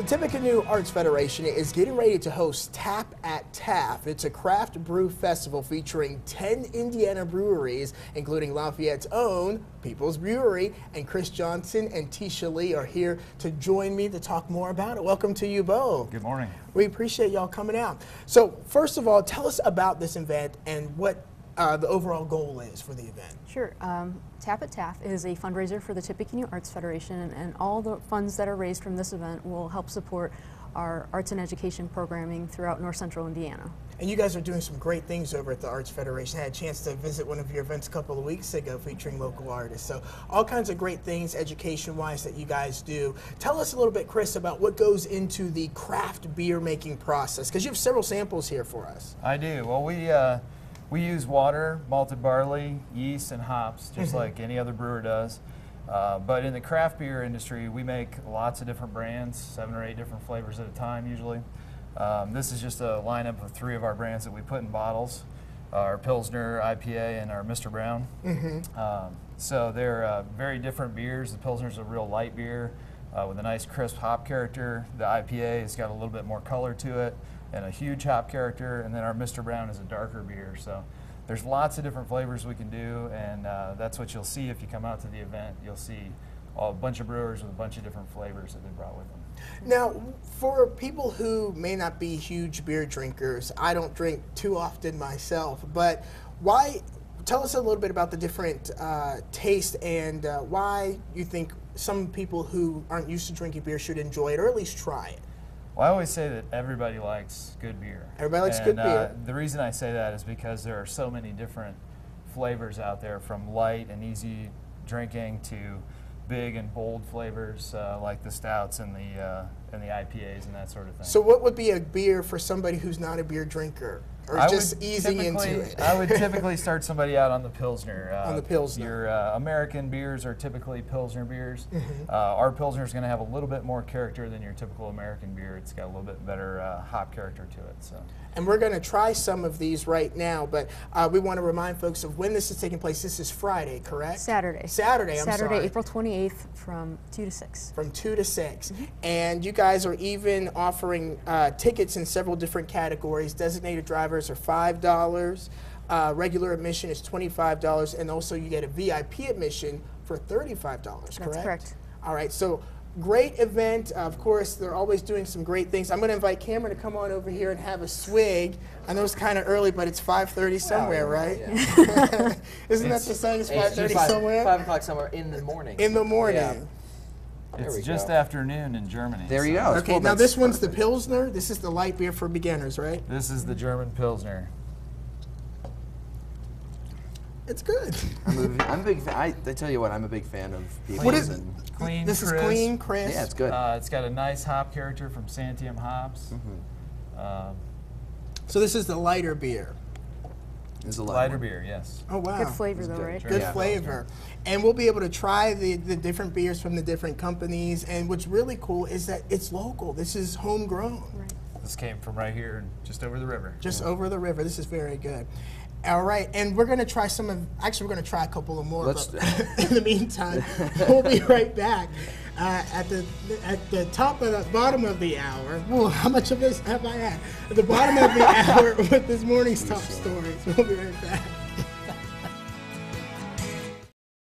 The Tippecanoe Arts Federation is getting ready to host Tap at Taft. It's a craft brew festival featuring 10 Indiana breweries, including Lafayette's own People's Brewery, and Chris Johnson and Tetia Lee are here to join me to talk more about it. Welcome to you both. Good morning. We appreciate y'all coming out. So first of all, tell us about this event and what the overall goal is for the event. Sure. Tap at Taft is a fundraiser for the Tippecanoe Arts Federation, and all the funds that are raised from this event will help support our arts and education programming throughout North Central Indiana. And you guys are doing some great things over at the Arts Federation. I had a chance to visit one of your events a couple of weeks ago featuring local artists. So all kinds of great things education-wise that you guys do. Tell us a little bit, Chris, about what goes into the craft beer making process, because you have several samples here for us. I do. Well, we use water, malted barley, yeast, and hops, just like any other brewer does. But in the craft beer industry, we make lots of different brands, 7 or 8 different flavors at a time usually. This is just a lineup of 3 of our brands that we put in bottles, our Pilsner, IPA, and our Mr. Brown. So they're very different beers. The Pilsner's a real light beer with a nice crisp hop character. The IPA has got a little bit more color to it and a huge hop character, and then our Mr. Brown is a darker beer. So there's lots of different flavors we can do, and that's what you'll see if you come out to the event. You'll see a bunch of brewers with a bunch of different flavors that they brought with them. Now, for people who may not be huge beer drinkers, I don't drink too often myself, but tell us a little bit about the different taste and why you think some people who aren't used to drinking beer should enjoy it, or at least try it. Well, I always say that everybody likes good beer. Everybody likes good beer. The reason I say that is because there are so many different flavors out there, from light and easy drinking to big and bold flavors like the stouts and the IPAs and that sort of thing. So what would be a beer for somebody who's not a beer drinker, or just easing into it? I would typically start somebody out on the Pilsner. On the Pilsner. Your American beers are typically Pilsner beers. Our Pilsner is going to have a little bit more character than your typical American beer. It's got a little bit better hop character to it. So. And we're going to try some of these right now, but we want to remind folks of when this is taking place. This is Friday, correct? Saturday. Saturday, I'm sorry. Saturday, April 28th from 2 to 6. From 2 to 6. And you guys are even offering tickets in several different categories. Designated drivers are $5. Regular admission is $25, and also you get a VIP admission for $35, correct? That's correct. All right, so great event. Of course, they're always doing some great things. I'm going to invite Cameron to come on over here and have a swig. I know it's kind of early, but it's 5:30 somewhere, right? Yeah. Isn't that the saying? It's 5:30 somewhere? 5 o'clock somewhere in the morning. In the morning. Yeah. It's just afternoon in Germany. There you go. Okay, now this one's the Pilsner. This is the light beer for beginners, right? This is the German Pilsner. It's good. I'm a big fan. I tell you what, I'm a big fan of people. What is Clean, this? crisp. Is clean, crisp. Yeah, it's good. It's got a nice hop character from Santiam hops. So this is the lighter beer. It's a Lighter beer, yes. Oh, wow. Good flavor, though, right? Good flavor. And we'll be able to try the different beers from the different companies. And what's really cool is that it's local. This is homegrown. Right. This came from right here, just over the river. Just over the river. This is very good. All right, and we're going to try actually we're going to try a couple of more. But in the meantime, we'll be right back. At the bottom of the hour. Ooh, how much of this have I had? At the bottom of the hour with this morning's top stories. We'll be right back.